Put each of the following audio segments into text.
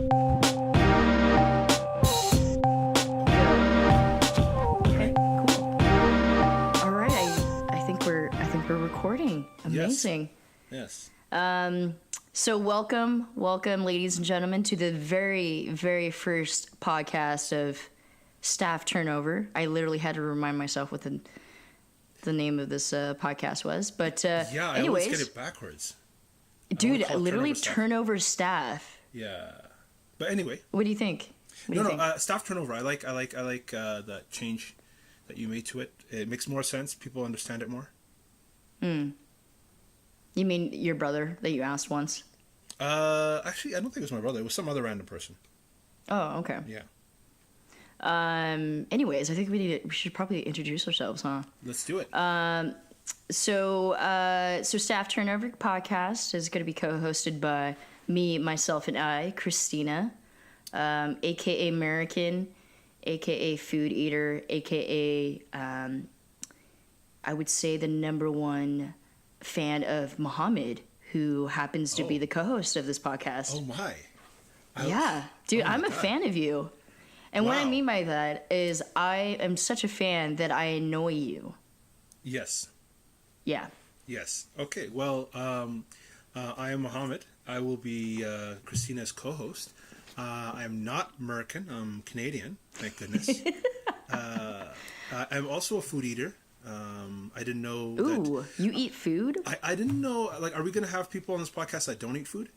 Okay, cool. All right, I think we're recording. Amazing. Yes. So welcome, ladies and gentlemen, to the very, very first podcast of Staff Turnover. I literally had to remind myself what the name of this podcast was. But Yeah, I anyways, always get it backwards. dude, call it literally turnover staff. turnover staff. Yeah. But anyway. What do you think? What do you think? Staff turnover. I like that change that you made to it. It makes more sense. People understand it more. You mean your brother that you asked once? Actually, I don't think it was my brother. It was some other random person. Oh, okay. Yeah. Anyways, I think we should probably introduce ourselves, huh? Let's do it. So Staff Turnover Podcast is going to be co-hosted by me, myself, and I, Christina, aka American, aka Food Eater, aka I would say the number one fan of Mohamed, who happens to be the co-host of this podcast. Oh my. Yeah, dude, I'm a God. fan of you. And what I Wow. mean by that is I am such a fan that I annoy you. Yes. Yeah. Yes. Okay. Well, I am Mohamed. I will be Christina's co-host. I'm not American. I'm Canadian. Thank goodness. I'm also a food eater. I didn't know that. Ooh, you eat food? I didn't know. Like, are we going to have people on this podcast that don't eat food?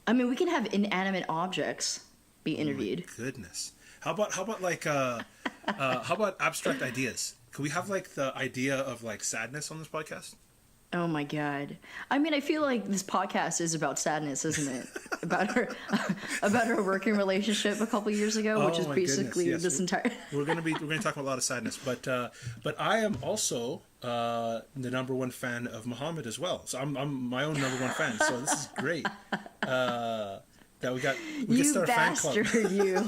I mean, we can have inanimate objects be interviewed. Oh my goodness. How about like how about abstract ideas? Could we have like the idea of like sadness on this podcast? Oh my god. I mean, I feel like this podcast is about sadness, isn't it? about her working relationship a couple years ago, which Oh is my basically goodness, yes. this entire. We're gonna talk about a lot of sadness, but I am also the number one fan of Mohammed as well. So I'm my own number one fan. So this is great. That we can You start a fan club. bastard, you.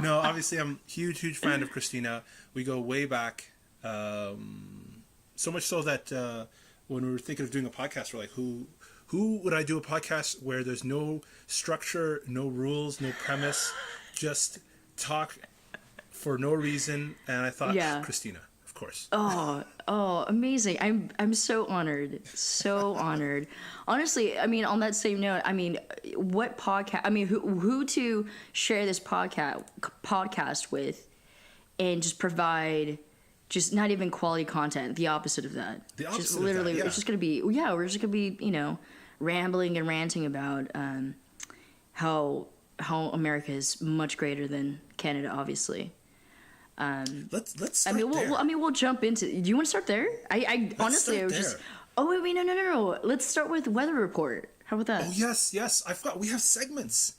No, obviously I'm huge fan of Christina. We go way back. So much so that when we were thinking of doing a podcast, we're like, who would I do a podcast where there's no structure, no rules, no premise, just talk for no reason? And I thought, Yeah. Christina, of course. Oh, amazing. I'm so honored. So honored. Honestly, I mean, on that same note, I mean, what podcast, I mean, who to share this podcast with and just provide just not even quality content, the opposite of that. The opposite just of that, literally, yeah. It's just going to be, we're just going to be, rambling and ranting about how America is much greater than Canada, obviously. Let's I start mean, there. we'll jump into. Do you want to start there? I honestly, start I was just. there. Oh wait, no. Let's start with weather report. How about that? Oh yes. I forgot we have segments.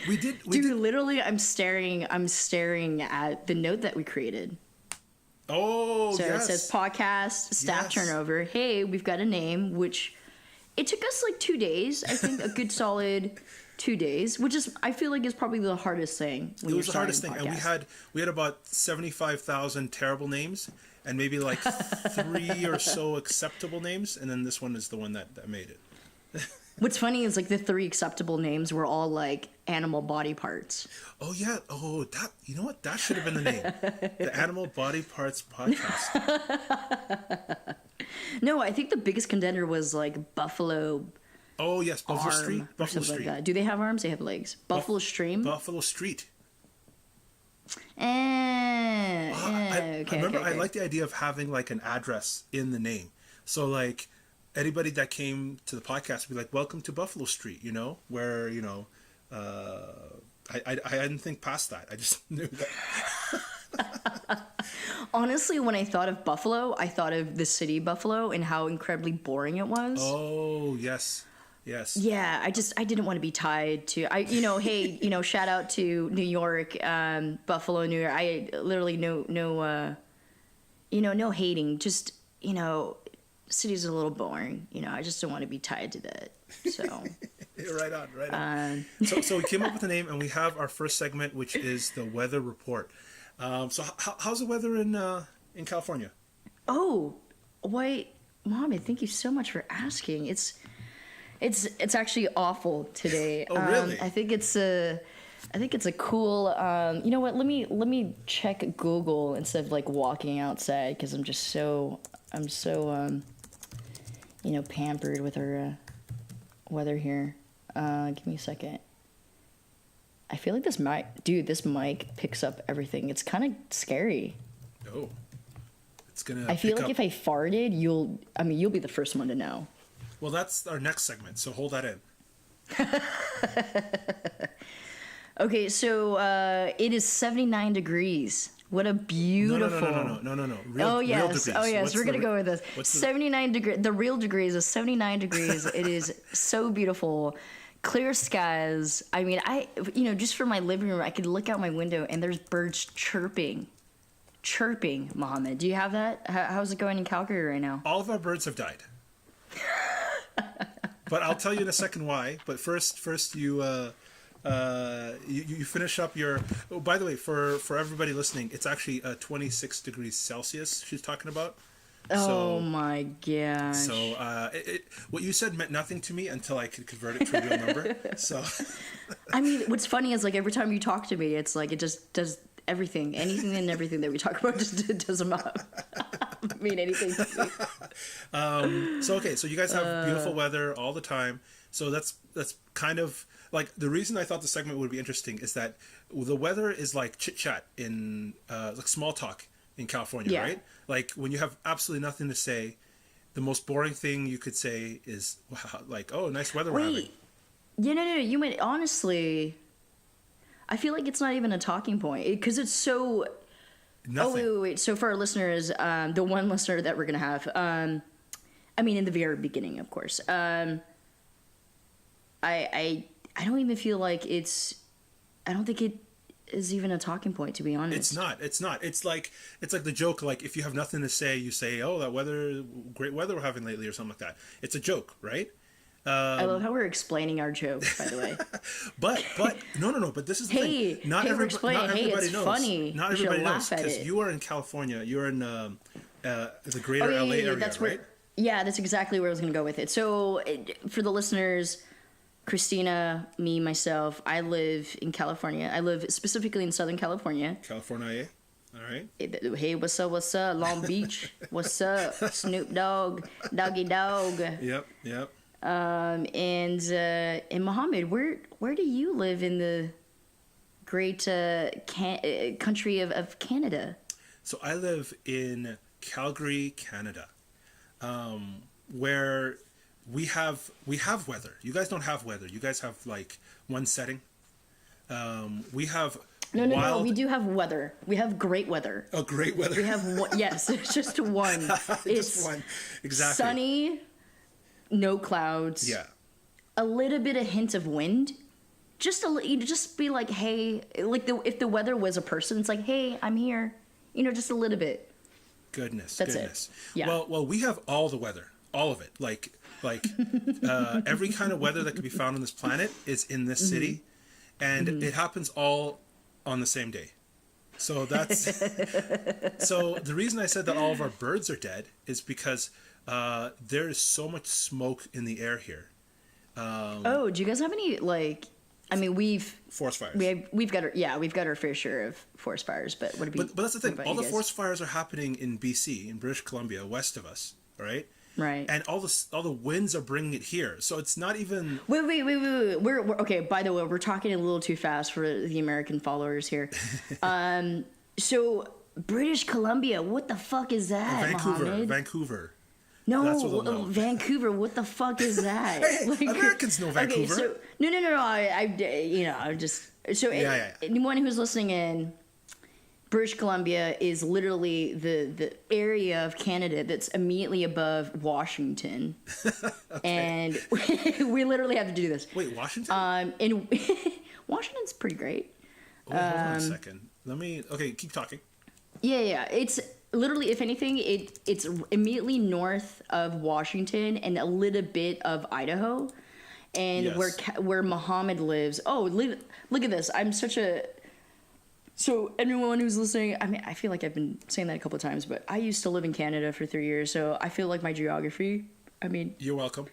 We did. Dude, literally, I'm staring at the note that we created. Oh, So yes. it says podcast staff Yes. turnover. Hey, we've got a name, which it took us like 2 days. I think a good solid 2 days, which is I feel like is probably the hardest thing. When It was the you're hardest starting thing, a and podcast. we had about 75,000 terrible names, and maybe like 3 or so acceptable names, and then this one is the one that made it. What's funny is like the 3 acceptable names were all like animal body parts. Oh yeah. Oh, that. You know what? That should have been the name. The Animal Body Parts Podcast. No, I think the biggest contender was like Buffalo Oh yes, Buffalo Arm Street. or Buffalo something Street. like that. Do they have arms? They have legs. Buffalo Stream. Buffalo Street. Okay, I remember. okay, I okay. like the idea of having like an address in the name. So like anybody that came to the podcast would be like, "Welcome to Buffalo Street." You know, where I didn't think past that. I just knew that. Honestly, when I thought of Buffalo, I thought of the city Buffalo and how incredibly boring it was. Oh yes. Yeah, I didn't want to be tied to hey, shout out to New York, Buffalo, New York. I literally no hating, just city's a little boring. I just don't want to be tied to that. So Right on. So we came up with a name, and we have our first segment, which is the weather report. So how's the weather in California? Oh, wait, Mohamed, thank you so much for asking. It's actually awful today. Oh, really? I think it's a cool. You know what? Let me check Google instead of like walking outside because I'm so pampered with our weather here. Give me a second. I feel like this mic picks up everything. It's kind of scary. Oh, it's gonna. I feel like if I farted, you'll be the first one to know. Well, that's our next segment, so hold that in. Okay, so it is 79 degrees. What a beautiful. No. Real degrees. We're going to go with this. 79 degrees. The real degrees is 79 degrees. It is so beautiful. Clear skies. I mean, just from my living room, I could look out my window and there's birds chirping. Chirping, Mohamed. Do you have that? How's it going in Calgary right now? All of our birds have died. But I'll tell you in a second why. But first you finish up your. Oh, by the way, for everybody listening, it's actually 26 degrees Celsius she's talking about. Oh my gosh! So what you said meant nothing to me until I could convert it to a real number. So. I mean, what's funny is like every time you talk to me, it's like it just does everything, anything and everything that we talk about just doesn't mean anything to me. So you guys have beautiful weather all the time. So that's kind of like the reason I thought the segment would be interesting is that the weather is like chit chat in like small talk in California, right? Like when you have absolutely nothing to say, the most boring thing you could say is like, "Oh, nice weather we're having." Yeah, no. You mean honestly? I feel like it's not even a talking point because it's so. Nothing. Oh wait. So for our listeners, the one listener that we're gonna have, in the very beginning, of course. I don't even feel like it's. I don't think it is even a talking point, to be honest. It's not. It's like the joke. Like if you have nothing to say, you say, "Oh, great weather we're having lately," or something like that. It's a joke, right? I love how we're explaining our joke, by the way. but no. But this is the thing. Not everybody it's knows. Funny. Not everybody knows because you are in California. You're in the greater LA area, that's right? That's exactly where I was going to go with it. So for the listeners, Christina, me, myself, I live in California. I live specifically in Southern California. California, all right. Hey, what's up? Long Beach, what's up? Snoop Dogg, Doggy Dog. Yep. And Mohammed, where do you live in the great country of Canada? So I live in Calgary, Canada, where we have weather. You guys don't have weather. You guys have like one setting. We have no. We do have weather. We have great weather. Oh, great weather. We have one. Yes, it's just one. Just one. Exactly. Sunny. No clouds. Yeah. A little bit of hint of wind. Just be like, hey, like if the weather was a person, it's like, hey, I'm here. Just a little bit. Goodness. It. Yeah. Well, we have all the weather, all of it. Like every kind of weather that can be found on this planet is in this city, and it happens all on the same day. So that's so the reason I said that all of our birds are dead is because there is so much smoke in the air here. Do you guys have any we've forest fires? We've got our fair share of forest fires, but what about But that's the thing. All the forest fires are happening in BC, in British Columbia, west of us, right? Right. And all the winds are bringing it here, so it's not even. Wait. We're okay. By the way, we're talking a little too fast for the American followers here. So British Columbia, what the fuck is that, Mohamed? Vancouver. No, Vancouver. What the fuck is that? Hey, Americans know Vancouver. Okay, so I'm just anyone who's listening in, British Columbia is literally the area of Canada that's immediately above Washington, and we literally have to do this. Wait, Washington? And Washington's pretty great. Hold on a second. Keep talking. Yeah. It's literally, if anything, it's immediately north of Washington and a little bit of Idaho, and yes. where Mohammed lives. Oh, look at this! So anyone who's listening, I feel like I've been saying that a couple of times, but I used to live in Canada for 3 years, so I feel like my geography. You're welcome.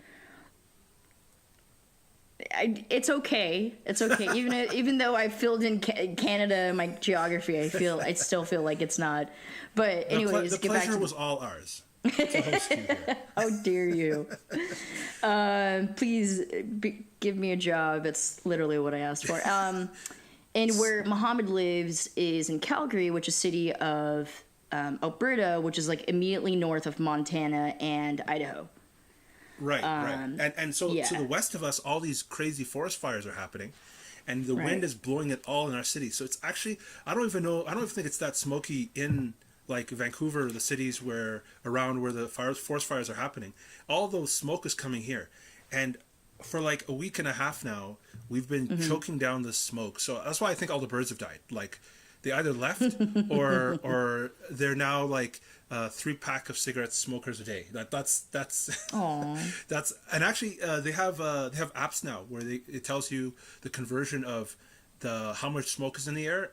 It's okay. It's okay. Even though I filled in Canada, my geography, I still feel like it's not. But anyways, the get back pleasure to was all ours to host you here. how dare you? Please give me a job. It's literally what I asked for. And where Mohamed lives is in Calgary, which is a city of Alberta, which is like immediately north of Montana and Idaho. Right. And so yeah. to the west of us, all these crazy forest fires are happening, and the wind is blowing it all in our city. So it's actually, I don't even think it's that smoky in like Vancouver, the cities around where the forest fires are happening. All those smoke is coming here, and for like a week and a half now, we've been choking down the smoke. So that's why I think all the birds have died. Like they either left or they're now like 3-pack of cigarette smokers a day. That's that's and actually they have apps now where it tells you the conversion of how much smoke is in the air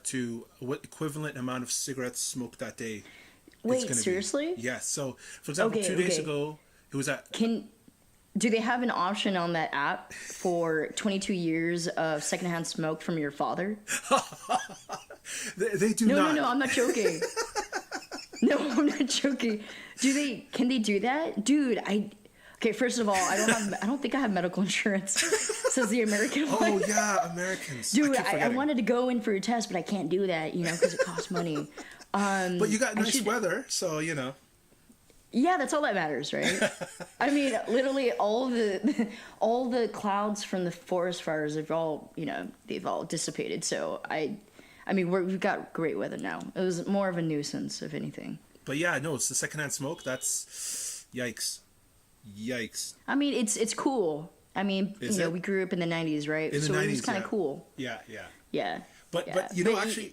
to what equivalent amount of cigarettes smoked that day. Wait, seriously? Yes. So for example, 2 days ago, it was at. Do they have an option on that app for 22 years of secondhand smoke from your father? they do not. No, I'm not joking. No, I'm not joking. Can they do that? Dude, okay, first of all, I don't think I have medical insurance. Says the American one. Oh yeah, Americans. Dude, I wanted to go in for a test, but I can't do that, because it costs money. But you got nice weather, so Yeah, that's all that matters, right? I mean, literally all the clouds from the forest fires have all dissipated. So I mean, we've got great weather now. It was more of a nuisance, if anything. But yeah, no, it's the secondhand smoke. That's yikes. I mean, it's cool. I mean, we grew up in the 90s, right? In the 90s, it was kind of cool. Yeah. But actually,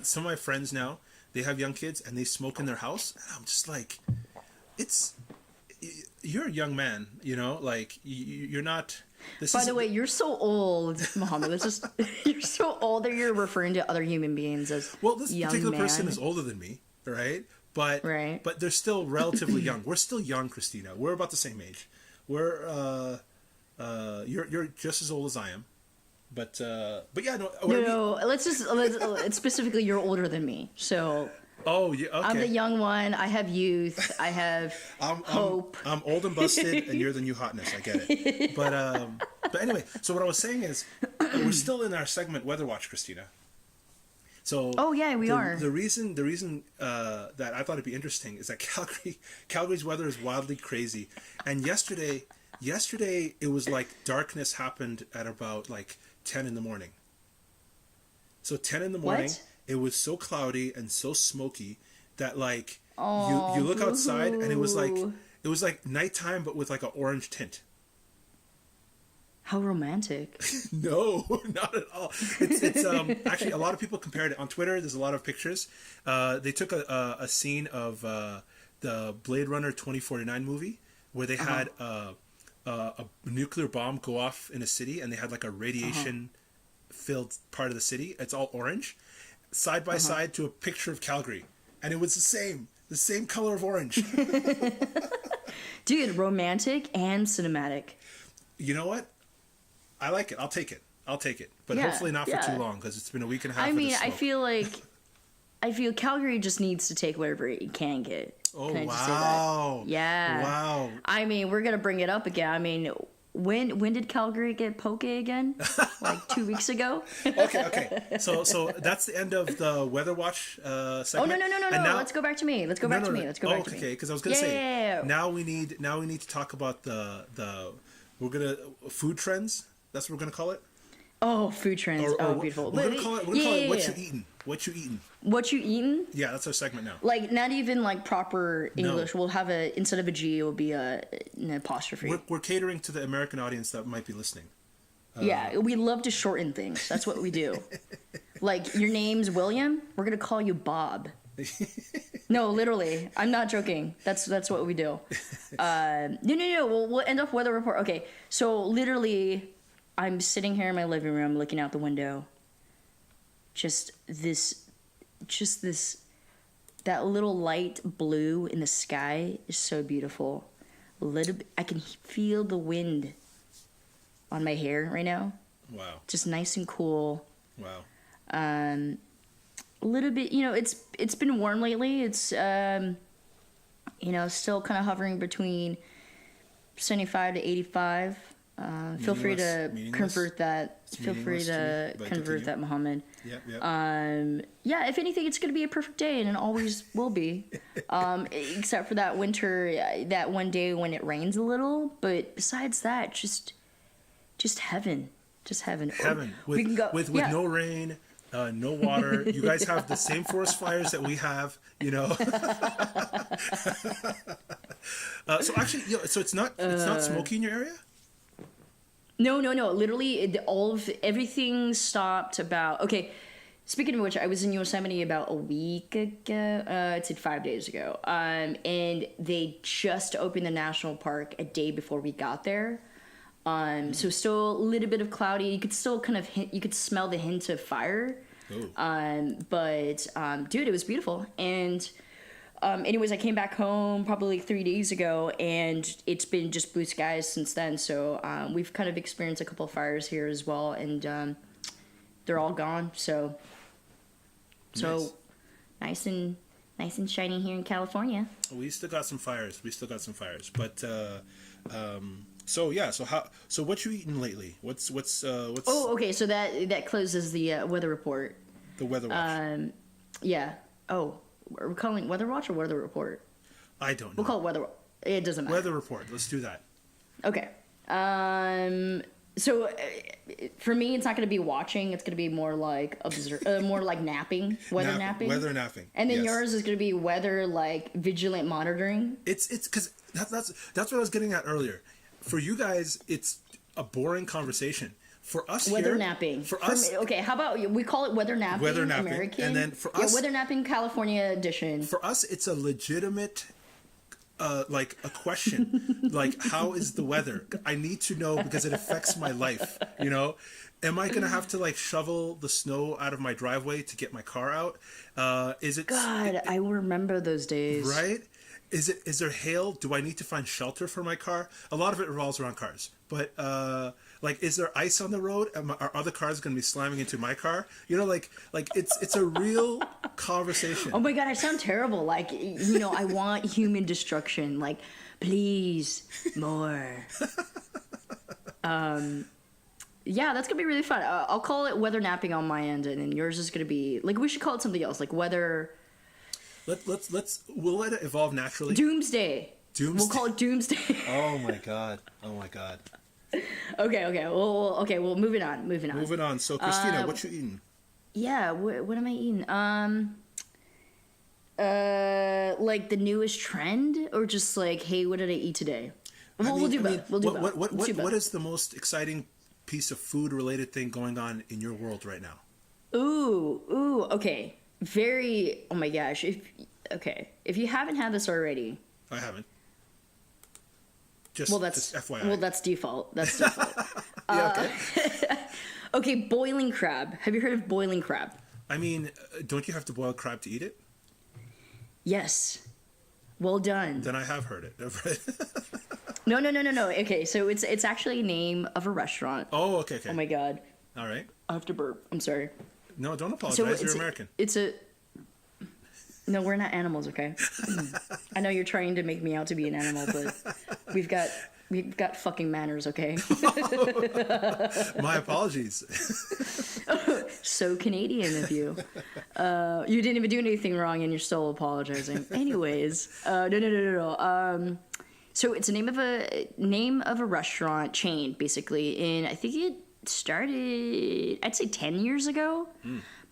some of my friends now, they have young kids and they smoke in their house, and I'm just like, you're a young man, like you're not. By the way, you're so old, Mohamed. You're so old that you're referring to other human beings as this young particular man. person is older than me, right? But they're still relatively young. We're still young, Christina. We're about the same age. You're just as old as I am. But yeah, no. Let's specifically, you're older than me, so. Oh yeah, okay. I'm the young one. I have youth. I have hope. I'm old and busted, and you're the new hotness. I get it. But anyway, so what I was saying is, we're still in our segment Weather Watch, Christina. So. Oh yeah, we are. The reason that I thought it'd be interesting is that Calgary's weather is wildly crazy, and yesterday it was like darkness happened at about like 10 in the morning. So 10 in the morning. What? It was so cloudy and so smoky that like you look outside and it was like nighttime but with like an orange tint. How romantic. No, not at all. It's actually a lot of people compared it on Twitter. There's a lot of pictures. They took a scene of the Blade Runner 2049 movie where they had a nuclear bomb go off in a city and they had like a radiation filled part of the city. It's all orange. Side by side to a picture of Calgary, and it was the same color of orange. Dude, romantic and cinematic. You know what? I like it. I'll take it. But hopefully not for too long, because it's been a week and a half. I mean, I feel Calgary just needs to take whatever it can get. Oh, can I just wow. say that? Yeah. Wow. I mean, we're gonna bring it up again. I mean, when did Calgary get poke again? Like 2 weeks ago? Okay. So that's the end of the Weather Watch segment. Oh, no. Now, let's go back to me. Let's go back to me. Okay, because I was going to say, now we need to talk about food trends. That's what we're going to call it. Oh, food trends. Beautiful. We're going to call it What You Eatin'. What You Eatin'. What You Eatin'? Yeah, that's our segment now. Like, not even like proper English. No. We'll have instead of a G, it will be an apostrophe. We're catering to the American audience that might be listening. Yeah, we love to shorten things. That's what we do. Like, your name's William, we're going to call you Bob. No, literally. I'm not joking. That's what we do. No. We'll end up weather report. Okay, so literally, I'm sitting here in my living room looking out the window. Just this, that little light blue in the sky is so beautiful. I can feel the wind on my hair right now. Wow. Just nice and cool. Wow. A little bit, it's been warm lately. It's still kind of hovering between 75 to 85. Feel free to convert that. Feel free to convert that, Mohamed. Yep. Yeah, if anything, it's going to be a perfect day, and it always will be. Except for that winter, that one day when it rains a little. But besides that, just heaven. Just heaven. Heaven. We can go, with no rain, no water. You guys have the same forest fires that we have, So actually, so it's not smoky in your area? No. Literally, everything stopped about. Okay, speaking of which, I was in Yosemite about a week ago. It's 5 days ago. And they just opened the national park a day before we got there. So still a little bit of cloudy. You could still you could smell the hint of fire. Ooh. But dude, it was beautiful. And anyways, I came back home probably 3 days ago, and it's been just blue skies since then. So we've kind of experienced a couple of fires here as well, and they're all gone. So nice and shiny here in California. We still got some fires. But so what you eating lately? What's Oh, okay. So that closes the weather report. The weather watch. Yeah. Oh, are we calling it weather watch or weather report? I don't know. We'll call it weather. It doesn't matter. Weather report. Let's do that. Okay. So for me, it's not going to be watching. It's going to be more like more like napping, napping. Weather napping. And then yes. yours is going to be weather like vigilant monitoring. It's because that's what I was getting at earlier. For you guys, it's a boring conversation. For us weather here, napping. For us, okay. How about we call it weather napping? Weather napping, American. and then for us, weather napping California edition. For us, it's a legitimate, like a question, like how is the weather? I need to know because it affects my life. Am I gonna have to like shovel the snow out of my driveway to get my car out? Is it? God, I remember those days. Right. Is there hail? Do I need to find shelter for my car? A lot of it revolves around cars. But like, is there ice on the road? Are other cars going to be slamming into my car? Like it's a real conversation. Oh my God, I sound terrible. Like, I want human destruction. Like, please, more. Yeah, that's gonna be really fun. I'll call it weather napping on my end, and then yours is gonna be like, we should call it something else, like weather. We'll let it evolve naturally. Doomsday. We'll call it Doomsday. Oh my god. Okay. Well, moving on. So, Christina, what you eating? Yeah, what am I eating? Like the newest trend, or just like, hey, what did I eat today? We'll do both. What is the most exciting piece of food-related thing going on in your world right now? Ooh, okay. Oh my gosh. If you haven't had this already. I haven't. Just FYI. Well, that's default. Yeah, okay. Okay, boiling crab. Have you heard of boiling crab? I mean, don't you have to boil crab to eat it? Yes. Well done. Then I have heard it. No. Okay, so it's actually a name of a restaurant. Oh, okay. Oh my God. All right. I have to burp. I'm sorry. No, don't apologize. You're American. No, we're not animals, okay? I know you're trying to make me out to be an animal, but we've got fucking manners, okay? My apologies. So Canadian of you. You didn't even do anything wrong and you're still apologizing. Anyways, no. So it's a name of a restaurant chain, basically, and I think it started, I'd say 10 years ago.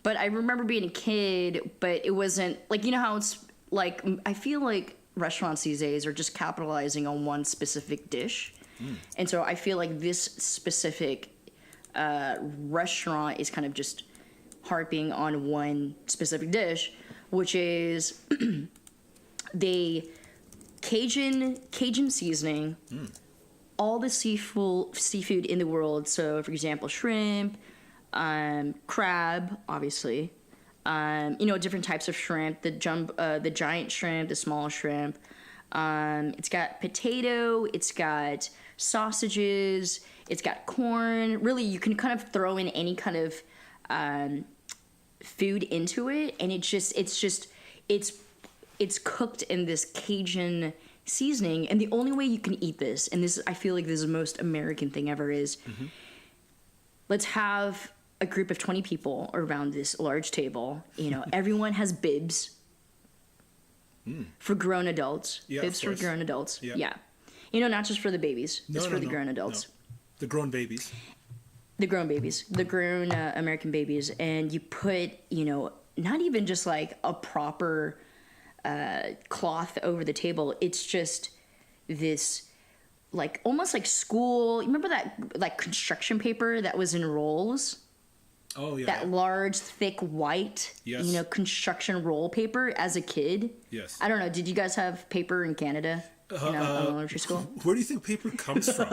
But I remember being a kid, but it wasn't like, how it's like, I feel like restaurants these days are just capitalizing on one specific dish. And so I feel like this specific restaurant is kind of just harping on one specific dish, which is the Cajun seasoning, all the seafood in the world. So, for example, shrimp, crab, obviously, different types of shrimp, the giant shrimp, the small shrimp. It's got potato, it's got sausages, It's got corn. Really, you can kind of throw in any kind of food into it, and it's cooked in this Cajun seasoning. And the only way you can eat this, and this I feel like this is the most American thing ever, is let's have a group of 20 people around this large table. You know, everyone has bibs for grown adults. Yeah, bibs for grown adults. Yeah. Yeah. You know, not just for the babies. It's for the grown adults. No. The grown babies. The grown babies. The grown American babies. And you put, you know, not even just like a proper cloth over the table. It's just this, like, almost like school. You remember that, like, construction paper that was in rolls? Oh, yeah. That large, thick, white, Yes. you know, construction roll paper as a kid. Yes. I don't know. Did you guys have paper in Canada in elementary school? Where do you think paper comes from?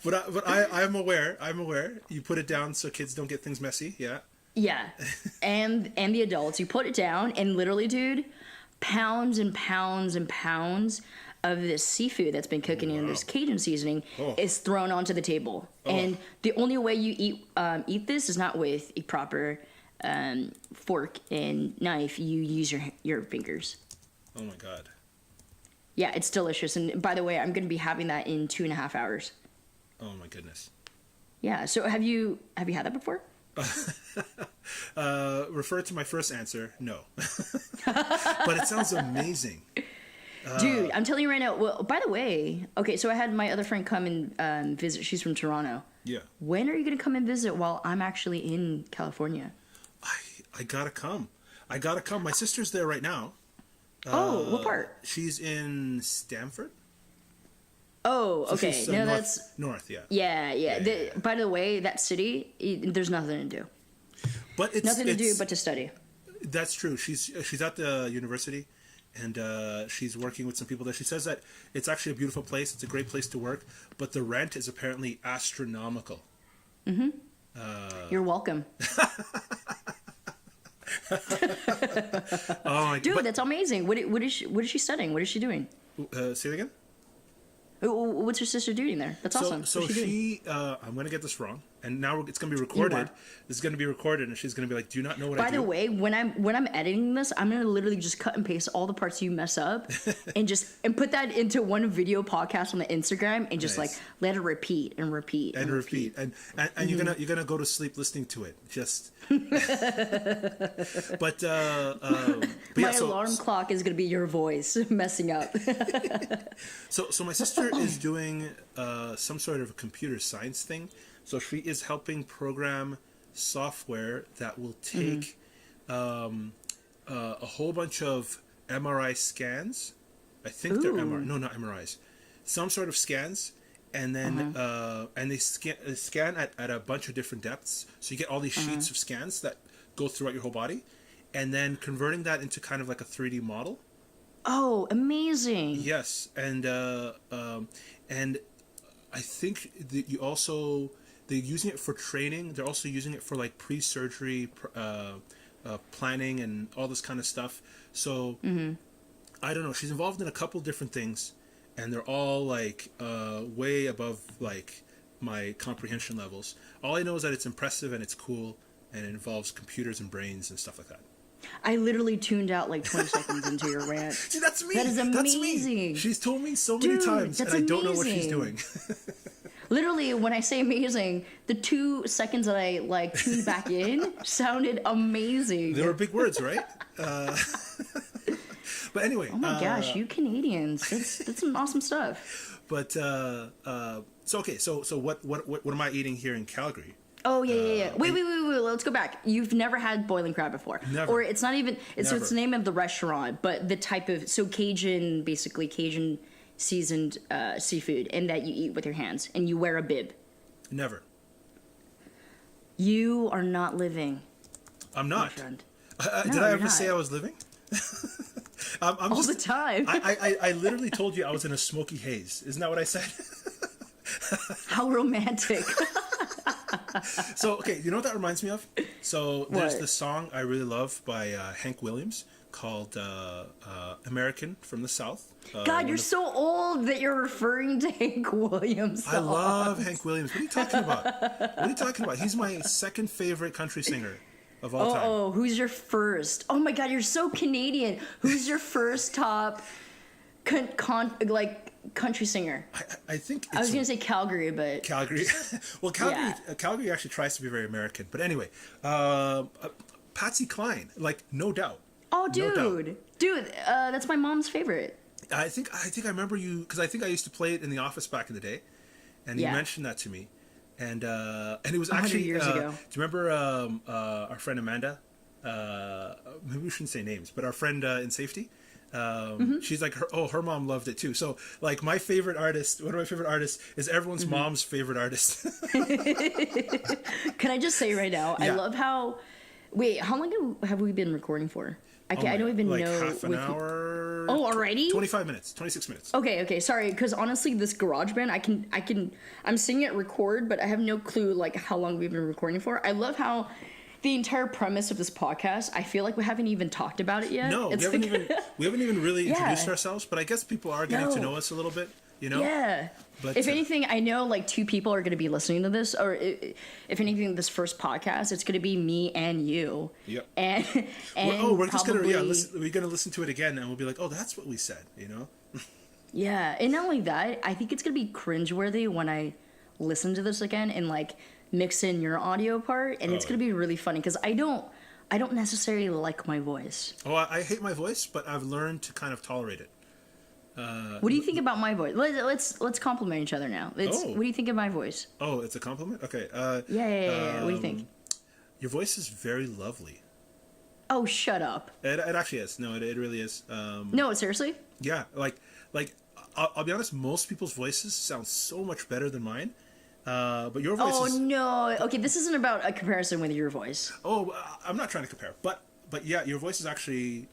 But I'm aware. You put it down so kids don't get things messy. Yeah. Yeah. And the adults, you put it down, and literally, dude, pounds and pounds and pounds of this seafood that's been cooking in this Cajun seasoning is thrown onto the table. And the only way you eat this is not with a proper fork and knife. You use your fingers. Oh my God. Yeah, it's delicious. And by the way, I'm going to be having that in 2.5 hours. Oh my goodness. Yeah. So have you had that before? Refer to my first answer. No. But it sounds amazing. Dude, I'm telling you right now. Well, by the way, okay, so I had my other friend come and visit. She's from Toronto. Yeah. When are you going to come and visit while I'm actually in California? I gotta come. My sister's there right now. What part? She's in Stamford. Oh, So okay. she's, No, north, that's north. Yeah. yeah. By the way, that city, there's nothing to do. But it's Nothing to do but to study. That's true. She's at the university, and she's working with some people there. She says that it's actually a beautiful place. It's a great place to work, but the rent is apparently astronomical. You're welcome. Oh my Dude, that's amazing. What is she studying? What is she doing? Say it again. What's your sister doing there? That's awesome. So What's she doing? I'm going to get this wrong, and now it's going to be recorded. This is going to be recorded, and she's going to be like, "Do you not know what I do?" By the way, when I'm editing this, I'm gonna literally just cut and paste all the parts you mess up, and put that into one video podcast on the Instagram, and just Nice. like let it repeat and repeat and repeat. And you're gonna go to sleep listening to it. Just. But my alarm clock is gonna be your voice messing up. So my sister is doing some sort of a computer science thing. So she is helping program software that will take a whole bunch of MRI scans. I think they're MRI. No, not MRIs. Some sort of scans, and then and they scan at a bunch of different depths. So you get all these sheets of scans that go throughout your whole body, and then converting that into kind of like a 3D model. Oh, amazing! Yes, and I think that they're using it for training. They're also using it for like pre-surgery planning and all this kind of stuff. So I don't know. She's involved in a couple different things, and they're all like way above like my comprehension levels. All I know is that it's impressive and it's cool, and it involves computers and brains and stuff like that. I literally tuned out like 20 seconds into your rant. See, that's me. That is amazing. That's me. She's told me so many times, and I don't know what she's doing. Literally, when I say amazing, the 2 seconds that I like tuned back in sounded amazing. They were big words, right? But anyway. Oh my gosh, you Canadians! That's some awesome stuff. But so what am I eating here in Calgary? Oh yeah. Wait. Let's go back. You've never had boiling crab before, Never. or it's not even. So it's Never. the name of the restaurant, but the type of Cajun, basically Cajun seasoned seafood, and that you eat with your hands, and you wear a bib. Never. You are not living. I'm My not. friend. Did I ever say I was living? I'm All the time. I literally told you I was in a smoky haze. Isn't that what I said? How romantic. So, okay, you know what that reminds me of? So there's What? this song I really love by Hank Williams called "American from the South." God, you're so old that you're referring to Hank Williams. I love Hank Williams. What are you talking about? What are you talking about? He's my second favorite country singer of all time. Oh, who's your first? Oh my God, you're so Canadian. Who's your first top country singer? I think it's I was gonna say Calgary, but Calgary. Well, Calgary actually tries to be very American. But anyway, Patsy Cline, like no doubt. oh, No doubt. dude, that's my mom's favorite. I think I remember you because I think I used to play it in the office back in the day, and you Yeah. mentioned that to me, and it was 100 actually years ago. Do you remember our friend Amanda? Maybe we shouldn't say names, but our friend in safety. She's like her mom loved it too. So like one of my favorite artists is everyone's mom's favorite artist. Can I just say right now, I Yeah. love how. Wait, how long have we been recording for? I don't even like know. half an hour. Oh, already? 25 minutes, 26 minutes. Okay, sorry, because honestly, this GarageBand, I'm seeing it record, but I have no clue like how long we've been recording for. I love how the entire premise of this podcast, I feel like we haven't even talked about it yet. No, It's we like- haven't even really Yeah. introduced ourselves, but I guess people are getting to No. know us a little bit, you know? Yeah. But, if anything, I know like 2 people are going to be listening to this, or if anything, this first podcast, it's going to be me and you. Yep. And we're just gonna probably- we're gonna listen to it again, and we'll be like, oh, that's what we said, you know? Yeah, and not only that, I think it's gonna be cringeworthy when I listen to this again and like mix in your audio part, and it's Oh. gonna be really funny because I don't necessarily like my voice. Oh, I hate my voice, but I've learned to kind of tolerate it. What do you think about my voice? Let's compliment each other now. Oh. What do you think of my voice? Oh, it's a compliment. Okay. Yeah. What do you think? Your voice is very lovely. Oh, shut up. It actually is. No, it really is. No, seriously. Yeah, like I'll be honest. Most people's voices sound so much better than mine. But your voice Oh is. no. Okay, this isn't about a comparison with your voice. Oh, I'm not trying to compare, but yeah, your voice is actually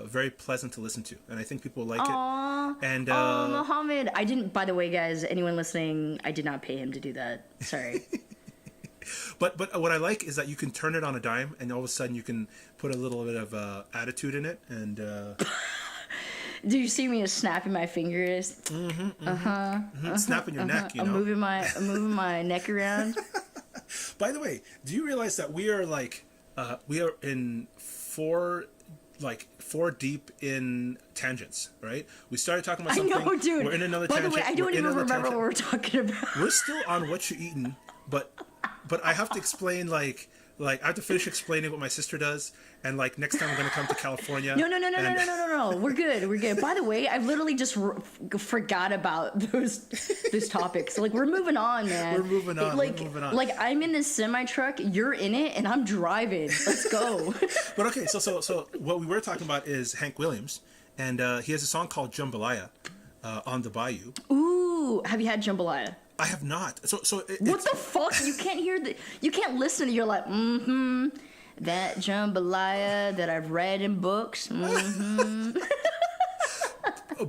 very pleasant to listen to, and I think people like Aww. it. And Oh, Mohamed. I didn't. By the way, guys, anyone listening, I did not pay him to do that. Sorry. but what I like is that you can turn it on a dime, and all of a sudden you can put a little bit of attitude in it, and. Do you see me as snapping my fingers? Snapping your neck, you know. I'm moving my neck around. By the way, do you realize that we are in four deep in tangents, right? We started talking about I something. know, dude. We're in another By tangent. the way, I don't we're in even another remember tangent. what we're talking about. We're still on what you're eating, but I have to explain like I have to finish explaining what my sister does, and like next time I'm gonna come to California. No. and- We're good. By the way, I've literally just forgot about those topics. Like we're moving on, man. We're moving on, Like, we're moving on. like I'm in this semi truck, you're in it, and I'm driving. Let's go. But okay, so what we were talking about is Hank Williams, and he has a song called Jambalaya on the Bayou. Ooh, have you had jambalaya? I have not. So What the fuck? You can't hear you can't listen to. You're like, that jambalaya that I've read in books.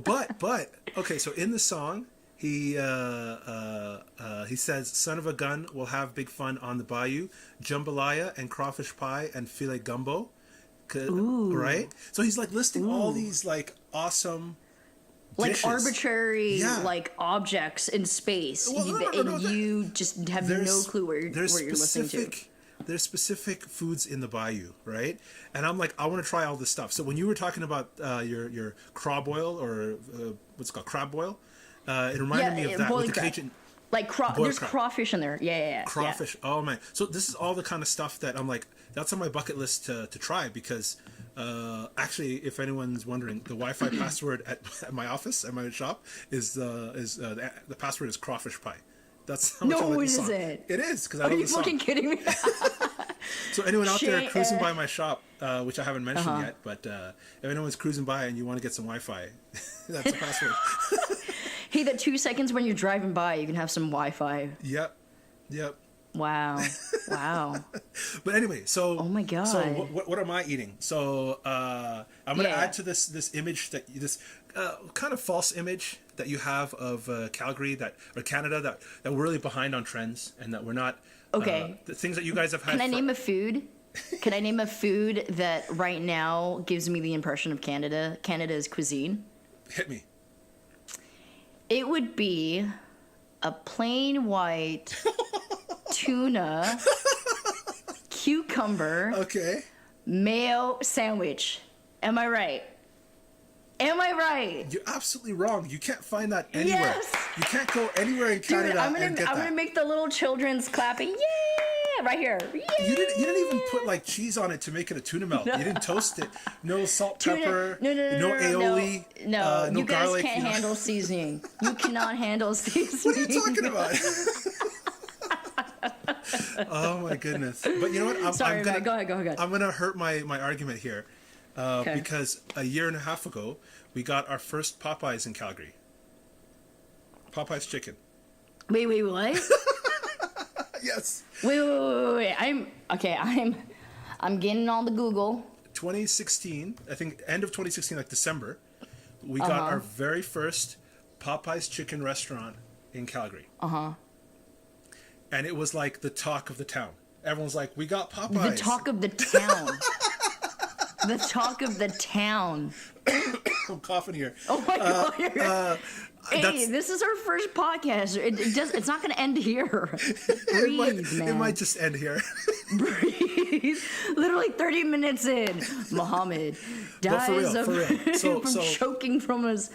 But okay, so in the song he says, "Son of a gun, we'll have big fun on the bayou, jambalaya and crawfish pie and filet gumbo." Right? So he's like listing all these like awesome Like dishes. arbitrary Yeah. like objects in space, Well, no, and you just have no clue where you're listening to. There's specific foods in the bayou, right? And I'm like, I want to try all this stuff. So when you were talking about your craw boil or what's it called, crab boil, it reminded me of that with the crab. Cajun Like there's crab. crawfish in there. Yeah. crawfish. Oh man! So this is all the kind of stuff that I'm like, that's on my bucket list to try because actually, if anyone's wondering, the Wi-Fi password at my office at my shop is the password is crawfish pie. That's how much I No, like the it song. isn't. It is because I Are love you the song. fucking kidding me? So anyone out there Shit. cruising by my shop, which I haven't mentioned yet, but if anyone's cruising by and you want to get some Wi-Fi, that's the password. Hey, that 2 seconds when you're driving by, you can have some Wi-Fi. Yep. Wow. But anyway, so Oh my God. So what am I eating? So I'm going to Yeah. add to this image this kind of false image that you have of Calgary or Canada that we're really behind on trends and that we're not. Okay. The things that you guys have had. Can I name a food? Can I name a food that right now gives me the impression of Canada? Canada's cuisine. Hit me. It would be a plain white tuna, cucumber, Okay. mayo sandwich. Am I right? Am I right? You're absolutely wrong. You can't find that anywhere. Yes. You can't go anywhere in Canada Dude, I'm and get that. gonna make the little children's clapping. Yeah, right here. Yeah. You didn't even put like cheese on it to make it a tuna melt. You didn't toast it. No salt, pepper. No, aioli. No, no you guys garlic. can't handle seasoning. You cannot handle seasoning. What are you talking about? Oh my goodness! But you know what? Sorry, go ahead. I'm gonna hurt my argument here, Okay. because a year and a half ago we got our first Popeyes in Calgary. Popeyes chicken. Wait, what? Yes. Wait. I'm getting on the Google. 2016, I think end of 2016, like December, we got our very first Popeyes chicken restaurant in Calgary. And it was like the talk of the town. Everyone's like, we got Popeyes. The talk of the town. The talk of the town. I'm coughing here. Oh my god. Hey, this is our first podcast. It's not going to end here. Breathe, man. It might just end here. Breathe. Literally 30 minutes in, Mohamed dies for real. from choking from his.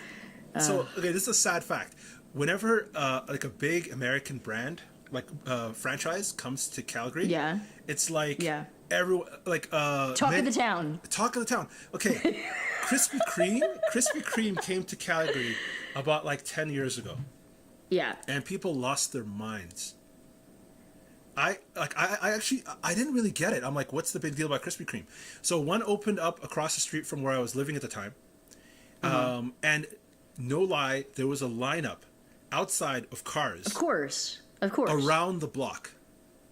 So okay, this is a sad fact. Whenever like a big American brand, like franchise, comes to Calgary, Yeah. it's like Yeah. everyone like Talk of the town. Talk of the town. Okay, Krispy Kreme came to Calgary about like 10 years ago, Yeah. and people lost their minds. I actually didn't really get it. I'm like, what's the big deal about Krispy Kreme? So one opened up across the street from where I was living at the time, and no lie, there was a lineup outside of cars. Of course. Around the block.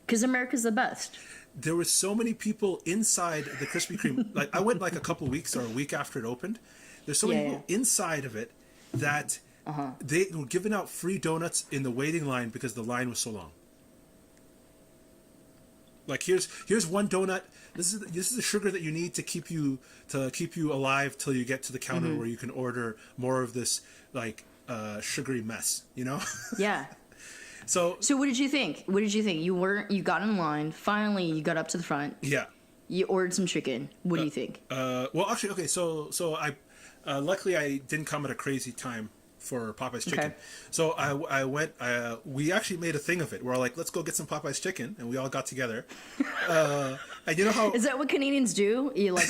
Because America's the best. There were so many people inside the Krispy Kreme. Like I went like a couple weeks or a week after it opened. There's so many people inside of it that they were giving out free donuts in the waiting line because the line was so long. Like here's one donut. This is the sugar that you need to keep you alive till you get to the counter where you can order more of this like sugary mess. You know? Yeah. So what did you think? You got in line. Finally, you got up to the front. Yeah. You ordered some chicken. What do you think? Well, actually, okay. So I luckily I didn't come at a crazy time for Popeye's chicken. Okay. So I went. We actually made a thing of it. We're like, let's go get some Popeye's chicken, and we all got together. And you know how Is that what Canadians do? You like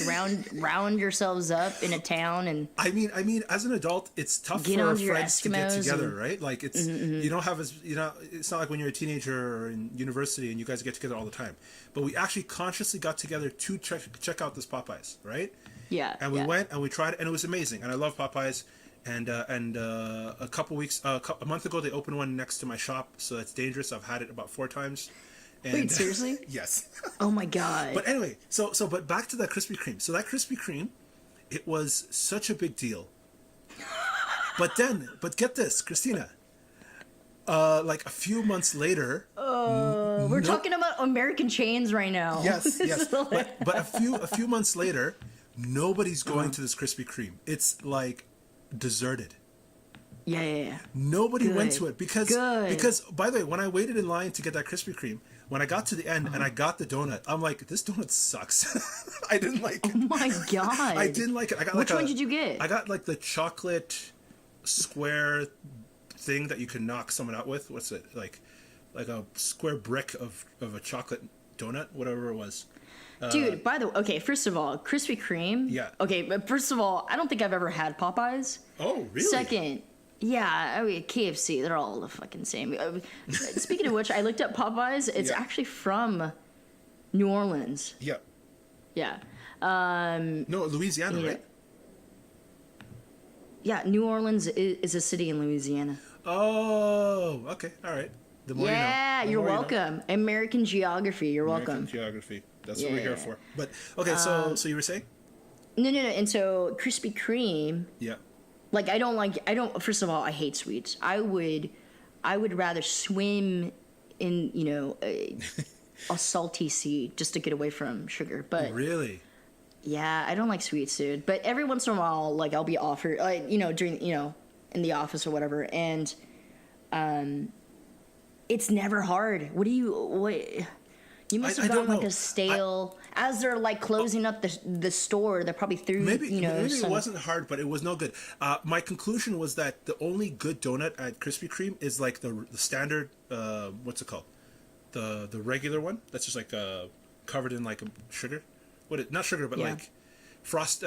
round yourselves up in a town and. I mean, as an adult, it's tough Get for onto your friends to get Eskimos together, and- right? Like it's you don't have as it's not like when you're a teenager or in university and you guys get together all the time. But we actually consciously got together to check out this Popeyes, right? Yeah. And we went and we tried it, and it was amazing. And I love Popeyes. And a month ago, they opened one next to my shop, so that's dangerous. I've had it about 4 times. And, Wait, seriously? Yes. Oh my god. But anyway, but back to that Krispy Kreme. So that Krispy Kreme, it was such a big deal. But get this, Christina. Like a few months later. We're talking about American chains right now. Yes. But a few months later, nobody's going to this Krispy Kreme. It's like deserted. Yeah. Nobody Good. went to it because by the way, when I waited in line to get that Krispy Kreme, when I got to the end and I got the donut, I'm like, this donut sucks. I didn't like it. Oh my god. I didn't like it. I got Which one did you get? I got like the chocolate square thing that you can knock someone out with. What's it like a square brick of a chocolate donut, whatever it was. Dude, by the way, okay, first of all, Krispy Kreme. Yeah. Okay, but first of all, I don't think I've ever had Popeyes. Oh, really? Second, yeah, I mean, KFC, they're all the fucking same. Speaking of which, I looked up Popeyes. It's actually from New Orleans. Yeah. Yeah. No, Louisiana, right? Yeah, New Orleans is a city in Louisiana. Oh, okay, all right. The more Yeah, you know. you're welcome. American geography, you're welcome. American geography. That's what Yeah. we're here for. But okay, so you were saying? No. And so Krispy Kreme, Yeah. like I don't. First of all, I hate sweets. I would rather swim in a salty C just to get away from sugar. But Really? yeah, I don't like sweets, dude. But every once in a while, like I'll be offered, like, you know, during, you know, in the office or whatever, and it's never hard. What? You must have I don't gotten like know. a stale. As they're like closing up the store, they're probably through. Maybe some... it wasn't hard, but it was no good. My conclusion was that the only good donut at Krispy Kreme is like the standard. What's it called? The regular one that's just like covered in like sugar. Not sugar, but like frost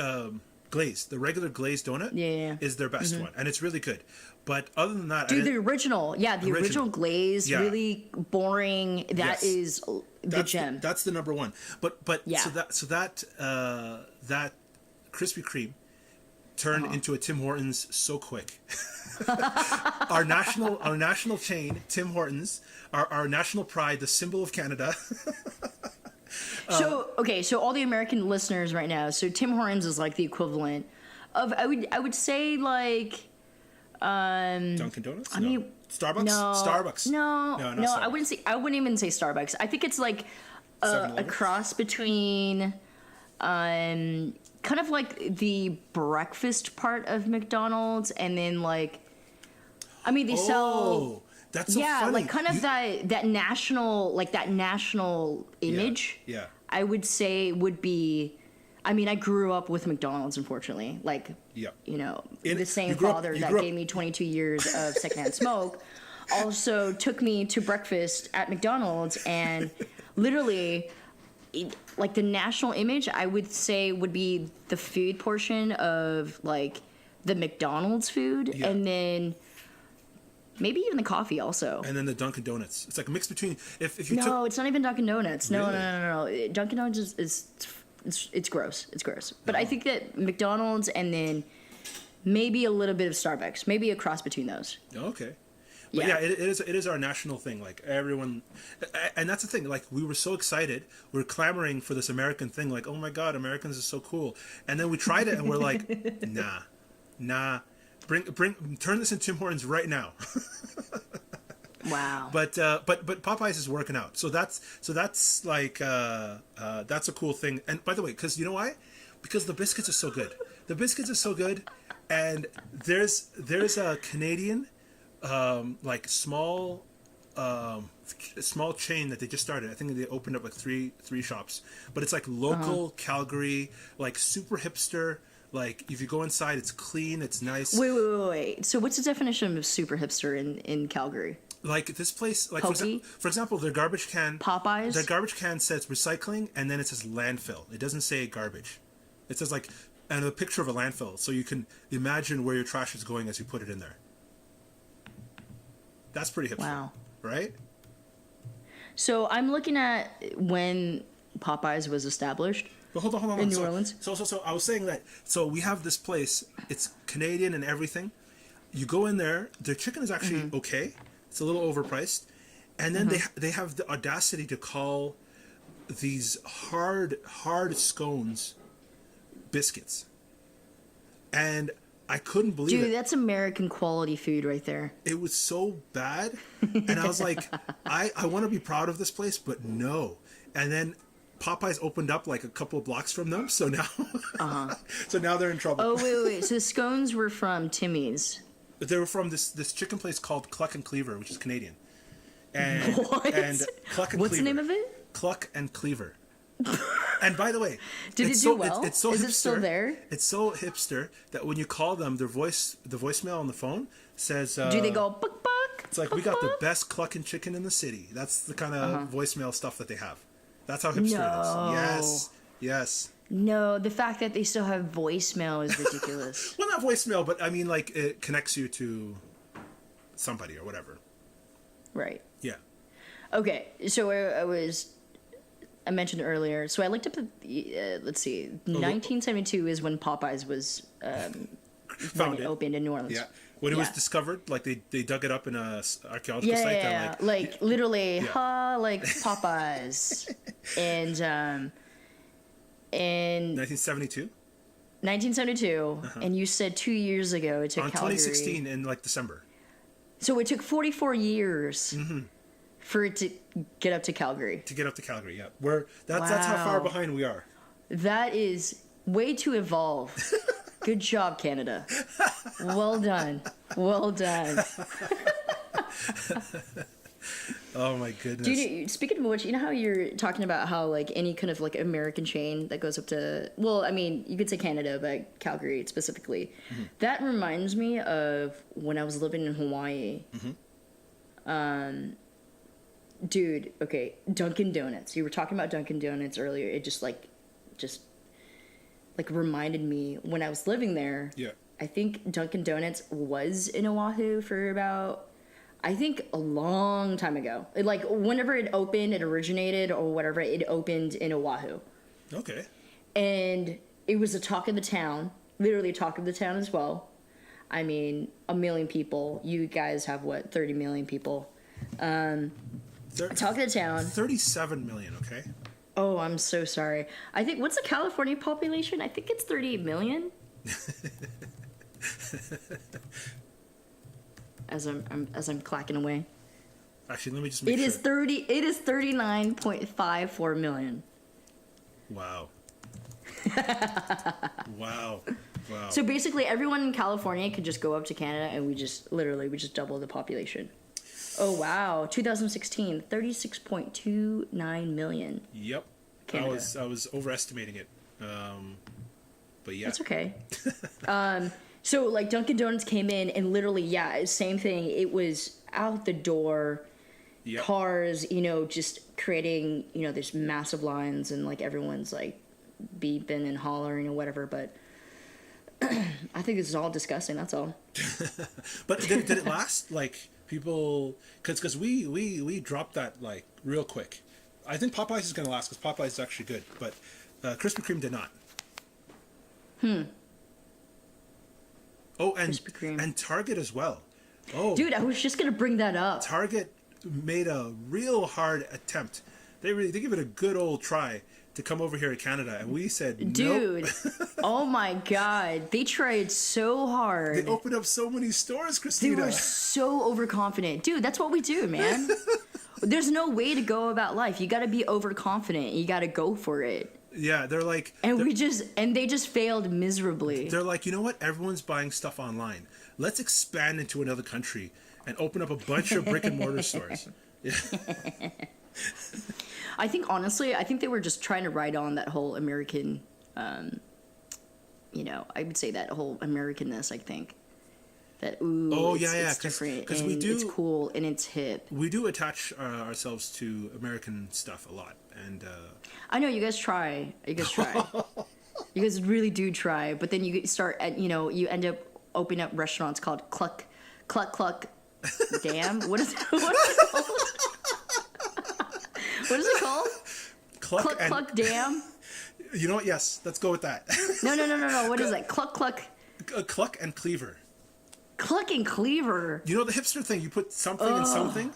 glaze. The regular glazed donut is their best one, and it's really good. But other than that, dude, the original glaze, really boring. That is the gem. That's the number one. But so that Krispy Kreme turned into a Tim Hortons so quick. our national chain, Tim Hortons, our national pride, the symbol of Canada. So all the American listeners right now, so Tim Hortons is like the equivalent of I would say like Dunkin' Donuts. I mean, Starbucks. No, Starbucks. No, Starbucks. I wouldn't even say Starbucks. I think it's like a cross between kind of like the breakfast part of McDonald's, and then like, I mean, they sell. That's so funny. Like kind of that national image. Yeah. I would say would be. I mean, I grew up with McDonald's, unfortunately. Like, you know, the same father that gave me 22 years of secondhand smoke also took me to breakfast at McDonald's, and literally, like the national image, I would say would be the food portion of like the McDonald's food, and then maybe even the coffee also. And then the Dunkin' Donuts. It's like a mix between it's not even Dunkin' Donuts. Really? No. Dunkin' Donuts is it's gross. It's gross. But I think that McDonald's and then maybe a little bit of Starbucks, maybe a cross between those. Okay. But it is our national thing. Like everyone, and that's the thing. Like we were so excited, we were clamoring for this American thing. Like, oh my God, Americans is so cool. And then we tried it, and we're like, nah. Turn this into Tim Hortons right now. Wow. But Popeyes is working out. So that's like that's a cool thing. And by the way, because you know why? Because the biscuits are so good. The biscuits are so good, and there's a Canadian like small chain that they just started. I think they opened up like three shops, but it's like local Calgary, like super hipster. Like if you go inside, it's clean, it's nice. Wait. So what's the definition of super hipster in Calgary? Like this place, like for example, their garbage can. Popeyes. Their garbage can says recycling, and then it says landfill. It doesn't say garbage. It says like, and a picture of a landfill, so you can imagine where your trash is going as you put it in there. That's pretty hipster. Wow. Right? So I'm looking at when Popeyes was established. But hold on. In New Orleans. So I was saying that. So we have this place. It's Canadian and everything. You go in there. Their chicken is actually okay. It's a little overpriced, and then they have the audacity to call these hard scones biscuits, and I couldn't believe it. Dude, that's American quality food right there. It was so bad, and I was like, I want to be proud of this place, but no. And then Popeyes opened up like a couple of blocks from them, so now, so now they're in trouble. Oh wait. So the scones were from Timmy's. They were from this chicken place called Cluck and Cleaver, which is Canadian. And what? And Cluck and What's Cleaver. the name of it? Cluck and Cleaver. And by the way, did it do well? It's so is hipster, it still there? It's so hipster that when you call them, the voicemail on the phone says, do they go buck buck? It's like, we got the best clucking chicken in the city. That's the kind of voicemail stuff that they have. That's how hipster it is. Yes. No, the fact that they still have voicemail is ridiculous. Well, not voicemail, but I mean, like, it connects you to somebody or whatever. Right. Yeah. Okay, so I mentioned earlier. So I looked up. Let's see, 1972 is when Popeyes was when it opened in New Orleans. Yeah. When it was discovered, like they dug it up in a archaeological site. Yeah, like literally, like Popeyes, and in 1972. 1972, and you said 2 years ago it took on Calgary. 2016 in like December. So it took 44 years For it to get up to Calgary. To get up to Calgary, yeah. That's how far behind we are. That is way too evolved. Good job, Canada. Well done. Well done. Oh my goodness. Dude, speaking of which, you know how you're talking about how like any kind of like American chain that goes up to, well, I mean, you could say Canada, but Calgary specifically. Mm-hmm. That reminds me of when I was living in Hawaii. Mm-hmm. Dude, okay, Dunkin' Donuts. You were talking about Dunkin' Donuts earlier. It just reminded me when I was living there. Yeah. I think Dunkin' Donuts was in Oahu for about, I think a long time ago. Like whenever it opened, it originated or whatever, it opened in Oahu. Okay. And it was a talk of the town, literally a talk of the town as well. I mean, 1 million people. You guys have what, 30 million people. Talk of the town. 37 million, okay? Oh, I'm so sorry. I think, what's the California population? I think it's 38 million. As I'm clacking away. Actually, let me just make sure. It is 39.54 million. Wow. Wow. So basically everyone in California could just go up to Canada and we just double the population. Oh wow, 2016, 36.29 million. Yep. Canada. I was overestimating it. But yeah. That's okay. So like Dunkin' Donuts came in and literally, yeah, same thing. It was out the door. Yep. Cars, just creating, there's massive lines and like everyone's like beeping and hollering or whatever, but I think this is all disgusting, that's all. But did it last? Like people, because we dropped that like real quick. I think Popeyes is going to last because Popeyes is actually good, but Krispy Kreme did not. Oh, and Target as well. Oh, dude, I was just going to bring that up. Target made a real hard attempt. They give it a good old try to come over here to Canada, and we said nope. Dude, oh my God, they tried so hard. They opened up so many stores, Christina. They were so overconfident. Dude, that's what we do, man. There's no way to go about life. You got to be overconfident. You got to go for it. Yeah, they're like... And they just failed miserably. They're like, you know what? Everyone's buying stuff online. Let's expand into another country and open up a bunch of brick and mortar stores. Yeah. I think, honestly, they were just trying to ride on that whole American, I would say that whole Americanness, I think. That, it's different, because it's cool, and it's hip. We do attach ourselves to American stuff a lot, and... I know, you guys try. You guys really do try, but then you start at, you end up opening up restaurants called Cluck, Damn? What is it called? What is it called? Cluck, Damn? You know what? Yes, let's go with that. No. What is that? Cluck. Cluck and Cleaver. Cluck and Cleaver. You know the hipster thing? You put something in something,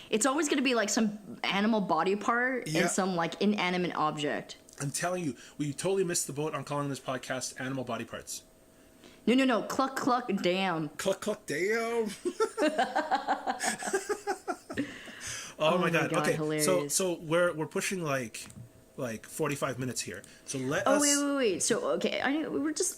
It's always going to be like some animal body part and some like inanimate object. I'm telling you, we totally missed the boat on calling this podcast Animal Body Parts. No. Cluck, damn. Cluck, damn. Oh my god. Okay, hilarious. So we're pushing like 45 minutes here. So let us. Wait. So okay, I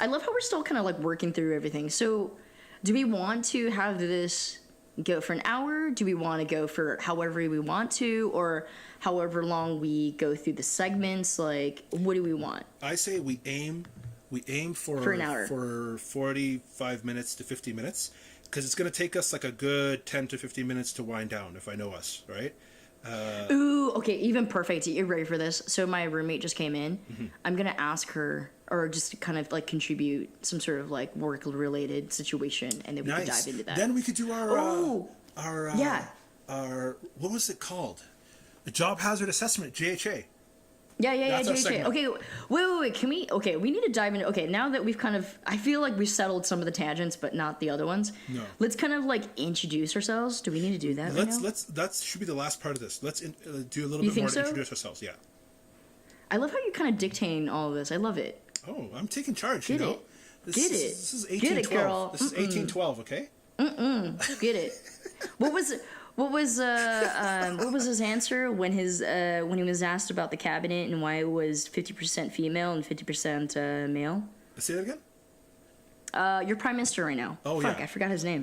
love how we're still kind of like working through everything. So, do we want to have this go for an hour? Do we want to go for however we want to, or however long we go through the segments? Like, what do we want? I say we aim for an hour, for 45 minutes to 50 minutes, because it's going to take us like a good 10 to 15 minutes to wind down if I know us, right? Ooh, okay, even perfect. You're ready for this? So my roommate just came in. Mm-hmm. I'm going to ask her, or just kind of like contribute some sort of like work related situation, and then we can dive into that. Then we could do our what was it called? The Job Hazard Assessment, JHA. Yeah, JHA. Okay, wait. Can we? Okay, we need to dive into. Okay, now that we've kind of, I feel like we've settled some of the tangents, but not the other ones. No. Let's kind of like introduce ourselves. Do we need to do that? That should be the last part of this. Let's do a little bit more to introduce ourselves. Yeah. I love how you're kind of dictating all of this. I love it. Oh, I'm taking charge. Get it. This is 1812. Get it, girl. This is 1812. Okay. Get it. What was What was his answer when he was asked about the cabinet and why it was 50% female and 50% male? Say that again. Your prime minister right now. Oh, Fuck, yeah. I forgot his name.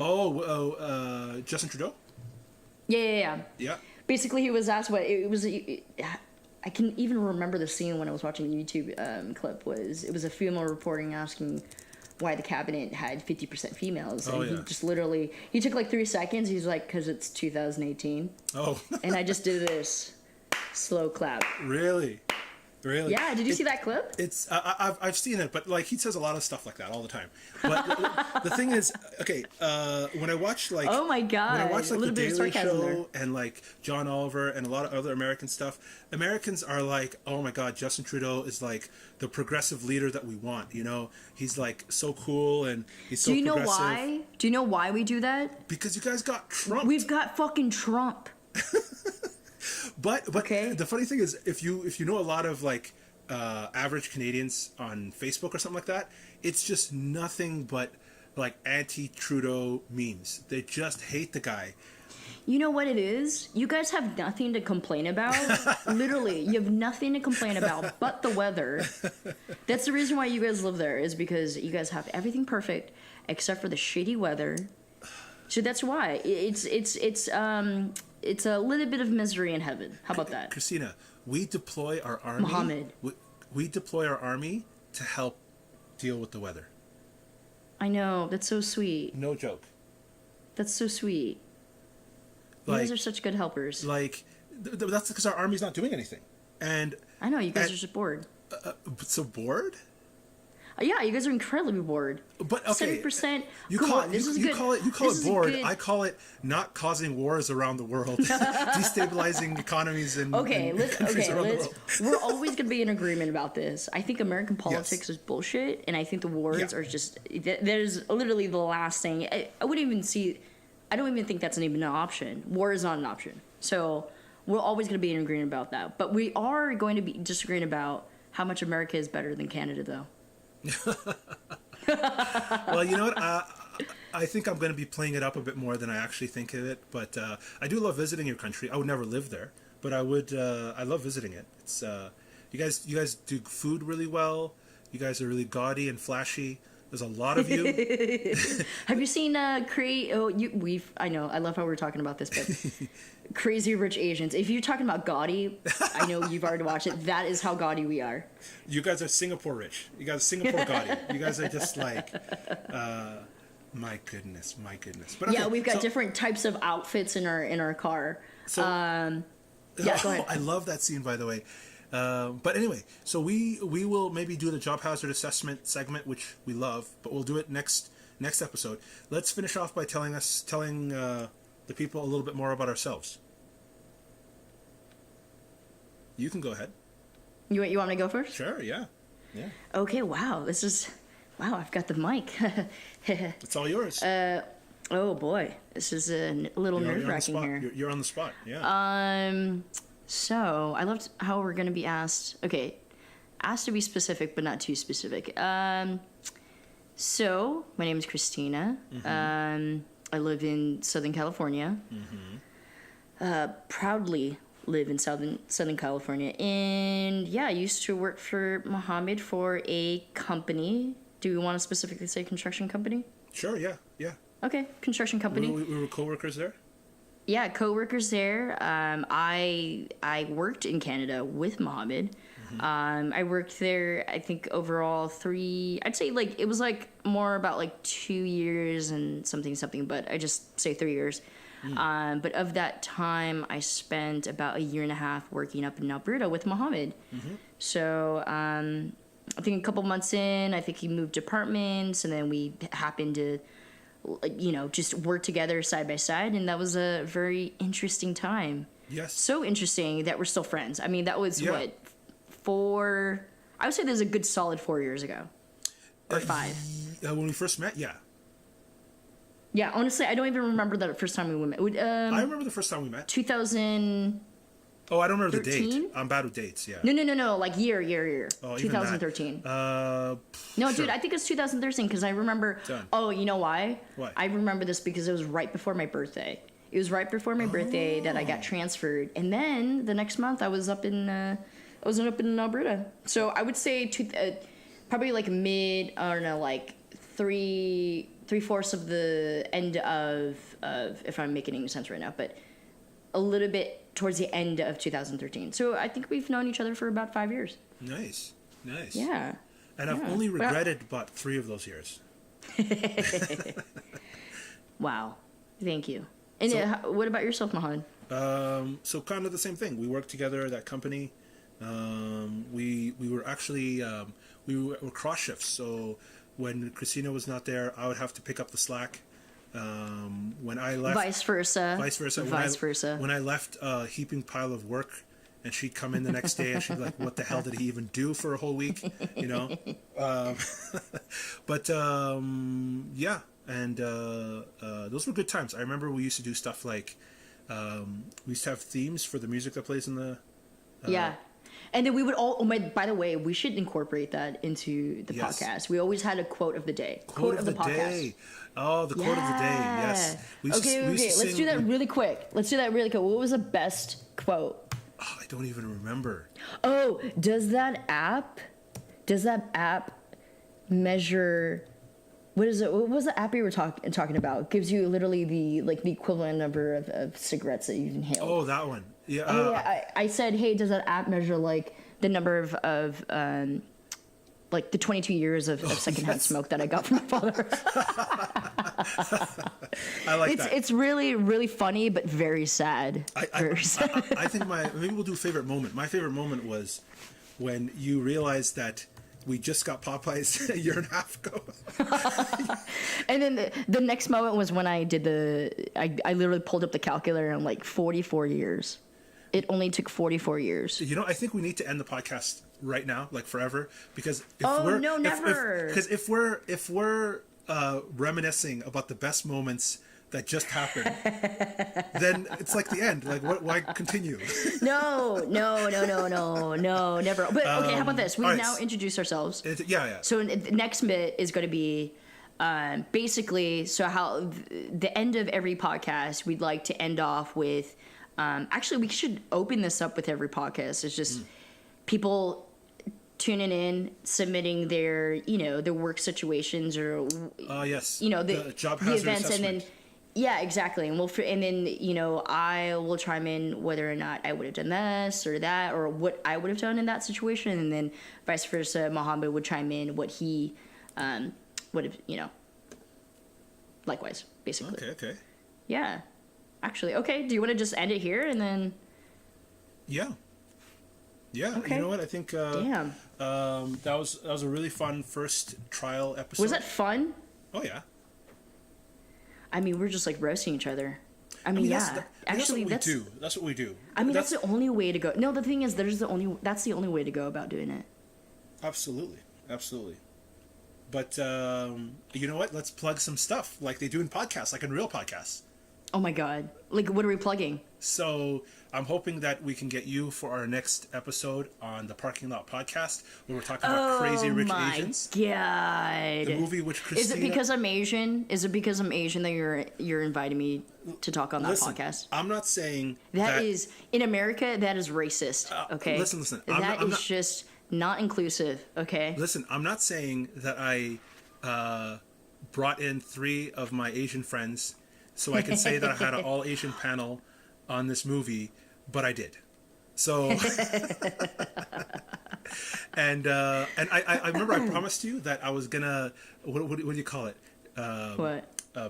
Justin Trudeau. Yeah. Yeah. Basically, he was asked what it was. I can even remember the scene when I was watching the YouTube clip. It was a female reporting asking why the cabinet had 50% females, and he just literally took like 3 seconds. He's like, "Cause it's 2018." Oh. And I just did this slow clap. Really? Yeah, did you see that clip? It's I've seen it, but like he says a lot of stuff like that all the time. But the thing is, okay, when I watch like oh my god, when I watch like a the little Daily Show there. And like John Oliver and a lot of other American stuff, Americans are like, oh my god, Justin Trudeau is like the progressive leader that we want. You know, he's like so cool and he's so progressive. Do you know why? Do you know why we do that? Because you guys got Trump. We've got fucking Trump. But okay. The funny thing is, if you know a lot of like average Canadians on Facebook or something like that, it's just nothing but like anti-Trudeau memes. They just hate the guy. You know what it is? You guys have nothing to complain about. Literally, you have nothing to complain about but the weather. That's the reason why you guys live there, is because you guys have everything perfect except for the shitty weather. So that's why it's a little bit of misery in heaven. How about that? Christina, we deploy our army. Mohamed. We deploy our army to help deal with the weather. I know. That's so sweet. No joke. That's so sweet. You guys are such good helpers. Like, that's because our army's not doing anything. And I know, you guys are just bored. So bored? Yeah, you guys are incredibly bored. But okay, 70%. You call it bored. I call it not causing wars around the world, destabilizing economies and countries around the world. We're always going to be in agreement about this. I think American politics is bullshit, and I think the wars are just. There's literally the last thing. I don't even think that's even an option. War is not an option. So we're always going to be in agreement about that. But we are going to be disagreeing about how much America is better than Canada, though. Well, you know what? I think I'm going to be playing it up a bit more than I actually think of it. But I do love visiting your country. I would never live there, but I would. I love visiting it. It's you guys do food really well. You guys are really gaudy and flashy. There's a lot of you. Have you seen I know. I love how we're talking about this, but Crazy Rich Asians. If you're talking about gaudy, I know you've already watched it. That is how gaudy we are. You guys are Singapore rich. You guys are Singapore gaudy. You guys are just like, my goodness. But okay, we've got different types of outfits in our car. So, go ahead. I love that scene, by the way. But anyway, so we will maybe do the job hazard assessment segment, which we love, but we'll do it next episode. Let's finish off by telling the people a little bit more about ourselves. You can go ahead. You want me to go first? Sure, yeah. Okay, wow. I've got the mic. It's all yours. Oh boy. This is a little nerve-wracking here. You're on the spot, yeah. So, I loved how we're going to be asked to be specific, but not too specific. So, my name is Christina. Mm-hmm. I live in Southern California. Mm-hmm. Proudly live in Southern California. And yeah, I used to work for Mohamed for a company. Do you want to specifically say construction company? Sure, yeah. Okay, construction company. We were co-workers there? Yeah, co-workers there. I worked in Canada with Mohamed. Mm-hmm. I worked there, I think, overall I'd say like it was like more about like 2 years and something, but I just say 3 years. Mm. But of that time, I spent about 1.5 years working up in Alberta with Mohamed. Mm-hmm. So I think a couple months in, I think he moved apartments, and then we happened to just work together side by side, and that was a very interesting time. Yes. So interesting that we're still friends. I mean, that was I would say that was a good solid 4 years ago. Or 5. When we first met, yeah. Yeah, honestly, I don't even remember the first time we met. I remember the first time we met. 2000. Oh, I don't remember the date. I'm bad with dates, yeah. No, like year. Oh, 2013. No, sure. Dude, I think it's 2013 because I remember. Done. Oh, you know why? Why? I remember this because it was right before my birthday. It It was right before my birthday that I got transferred, and then the next month I was up in Alberta. So I would say probably like mid, I don't know, like three-fourths of the end of if I'm making any sense right now, but a little bit towards the end of 2013. So I think we've known each other for about 5 years. Nice. Yeah. And I've only regretted about 3 of those years. Wow. Thank you. And what about yourself, Mohamed? So kind of the same thing. We worked together at that company. We were actually we were cross shifts. So when Christina was not there, I would have to pick up the slack. When I left, Vice versa. When I left a heaping pile of work, and she'd come in the next day and she'd be like, "What the hell did he even do for a whole week?" You know. But yeah, and those were good times. I remember we used to do stuff like we used to have themes for the music that plays in the. Yeah. And then we would all. By the way, we should incorporate that into the podcast. We always had a quote of the day. Quote of the podcast. Day. Oh, the quote of the day. Yes. Okay. Let's do that really quick. What was the best quote? Oh, I don't even remember. Oh, does that app measure? What is it? What was the app you were talking about? It gives you literally the equivalent number of cigarettes that you've inhaled. Oh, that one. Yeah. Yeah. I said, hey, does that app measure like the number of like the 22 years of secondhand smoke that I got from my father? I like that. It's really, really funny, but very sad. I think maybe we'll do favorite moment. My favorite moment was when you realized that we just got Popeyes a year and a half ago. And then the next moment was when I did I literally pulled up the calculator and like 44 years. It only took 44 years. You know, I think we need to end the podcast right now, like forever, because if we're reminiscing about the best moments that just happened, then it's like the end. Like, why continue? No, never. But okay, how about this? We now introduce ourselves. Yeah. So the next bit is going to be basically how the end of every podcast. We'd like to end off with. Actually, we should open this up with every podcast. It's just people tuning in, submitting their work situations or the job hazard events, assessment. and then exactly, and then I will chime in whether or not I would have done this or that or what I would have done in that situation, and then vice versa. Mohammed would chime in what he would have likewise, basically. Okay. Yeah. Actually, okay. Do you want to just end it here and then? Yeah. Okay. You know what? I think that was a really fun first trial episode. Was that fun? Oh yeah. I mean, we're just like roasting each other. Actually, that's what we do. I mean, that's the only way to go. No, the thing is, that's the only way to go about doing it. Absolutely. But you know what? Let's plug some stuff like they do in podcasts, like in real podcasts. Oh my God. Like, what are we plugging? So I'm hoping that we can get you for our next episode on the Parking Lot Podcast, where we're talking about Crazy Rich Asians. Oh my God. The movie which Christina... Is it because I'm Asian? That you're inviting me to talk on that podcast? I'm not saying that is... In America, that is racist, okay? Listen. That is just not inclusive, okay? Listen, I'm not saying that I brought in 3 of my Asian friends so I can say that I had an all-Asian panel on this movie, but I did. So, and I remember I promised you that I was gonna what do you call it?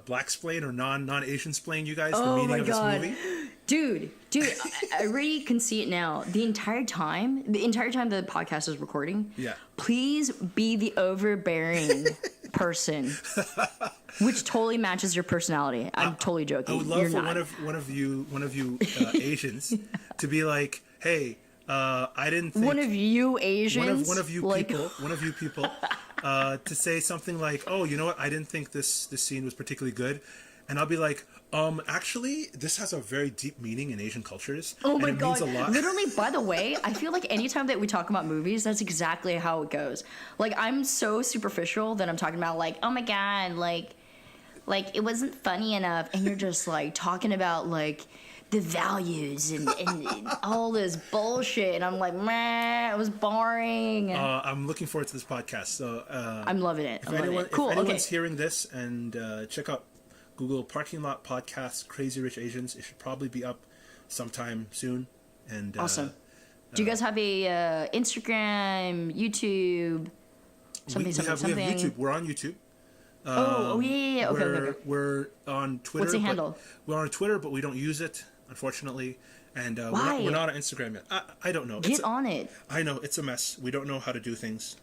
Black splain or non-Asian splain you guys the meaning of this movie. Dude, I already can see it now. The entire time the podcast is recording. Yeah. Please be the overbearing person, which totally matches your personality. I'm totally joking. I would love for one of you Asians to be like, hey, I didn't think one of you Asians, one of you people, to say something like, oh, you know what? I didn't think this scene was particularly good, and I'll be like, actually, this has a very deep meaning in Asian cultures. Oh my God. Means a lot. Literally, by the way, I feel like anytime that we talk about movies, that's exactly how it goes. Like, I'm so superficial that I'm talking about like, oh my God, like like it wasn't funny enough, and you're just like talking about like the values and all this bullshit, and I'm like, man, it was boring. I'm looking forward to this podcast. So I'm loving it. If anyone's hearing this, and check out Google Parking Lot Podcast Crazy Rich Asians. It should probably be up sometime soon. And awesome. Do you guys have a Instagram, YouTube, something? We have YouTube. We're on YouTube. Yeah. Okay. We're on Twitter. What's the handle? We're on Twitter, but we don't use it, unfortunately. And why? We're not on Instagram yet. I don't know. Get on it. I know. It's a mess. We don't know how to do things.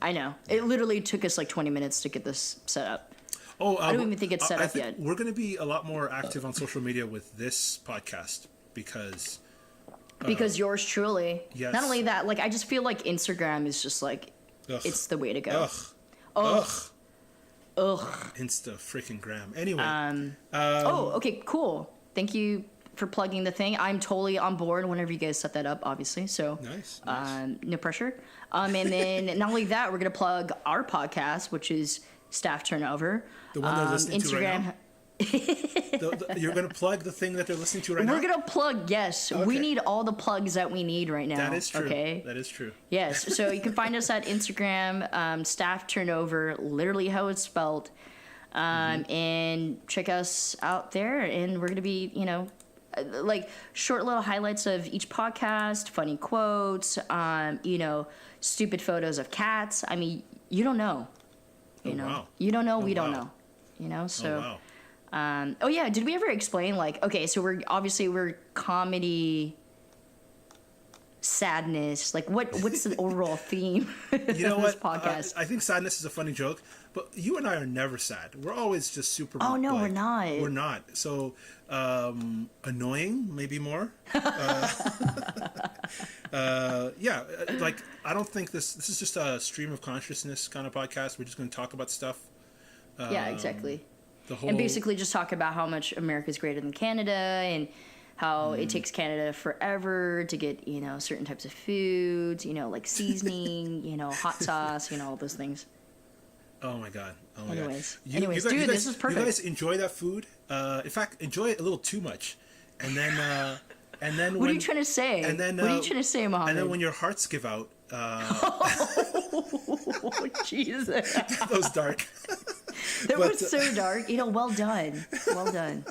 I know. It literally took us like 20 minutes to get this set up. I don't even think it's set up yet. We're going to be a lot more active on social media with this podcast because yours truly. Yes. Not only that, like I just feel like Instagram is just like it's the way to go. Ugh. Insta freaking gram. Anyway. Okay, cool. Thank you for plugging the thing. I'm totally on board whenever you guys set that up, obviously. So nice. No pressure. And then not only that, we're gonna plug our podcast, which is Staff Turnover. The one they're listening to right now. You're going to plug the thing that they're listening to right now? We're going to plug, yes. Okay. We need all the plugs that we need right now. That is true. Okay? That is true. Yes. So you can find us at Instagram, Staff Turnover, literally how it's spelled. And check us out there. And we're going to be, like short little highlights of each podcast, funny quotes, stupid photos of cats. I mean, you don't know. Wow. You don't know, we wow. don't know. So wow. Did we ever explain like, okay, so we're comedy, sadness, like what's the overall theme of this podcast? I think sadness is a funny joke, but you and I are never sad. We're always just super we're not. We're not. So annoying, maybe more. Like I don't think this is just a stream of consciousness kind of podcast. We're just going to talk about stuff. Yeah, exactly. And basically just talk about how much America's greater than Canada and how it takes Canada forever to get, certain types of foods, like seasoning, hot sauce, all those things. Oh my God. Anyways, You dude, guys, this is perfect. You guys enjoy that food. In fact, enjoy it a little too much. And then, what are you trying to say? And then, what are you trying to say, Mohamed? And then when your hearts give out. Oh, Jesus. That was dark. That was so dark. Well done. Well done.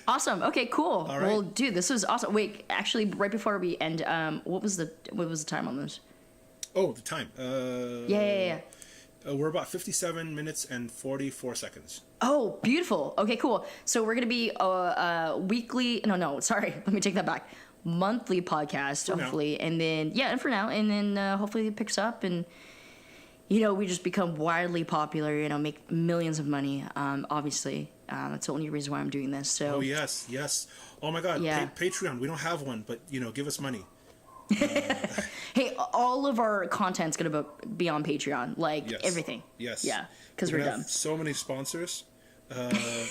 Awesome. Okay, cool. All right. Well, dude, this was awesome. Wait, actually, right before we end, what was the time on this? Oh, the time. Yeah. We're about 57 minutes and 44 seconds. Oh, beautiful. Okay, cool. So we're going to be weekly. No, sorry. Let me take that back. Monthly podcast, hopefully. And then, for now. And then hopefully it picks up and, we just become wildly popular, make millions of money, obviously. That's the only reason why I'm doing this. So. Oh, yes. Oh, my God. Yeah. Patreon. We don't have one, but, give us money. Hey, all of our content's going to be on Patreon. Everything. Yes. Yeah, because we're done. So many sponsors.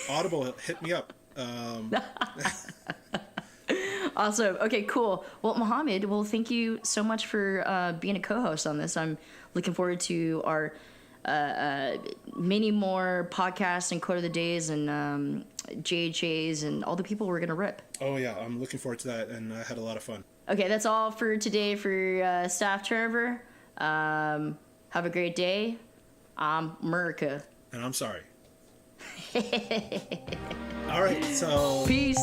Audible, hit me up. Awesome. Okay, cool. Well, Mohamed, thank you so much for being a co-host on this. I'm looking forward to our many more podcasts and quote of the days and JHAs and all the people we're going to rip. Oh, yeah. I'm looking forward to that, and I had a lot of fun. Okay, that's all for today for Staff Turnover. Have a great day. I'm America. And I'm sorry. All right, so... Peace.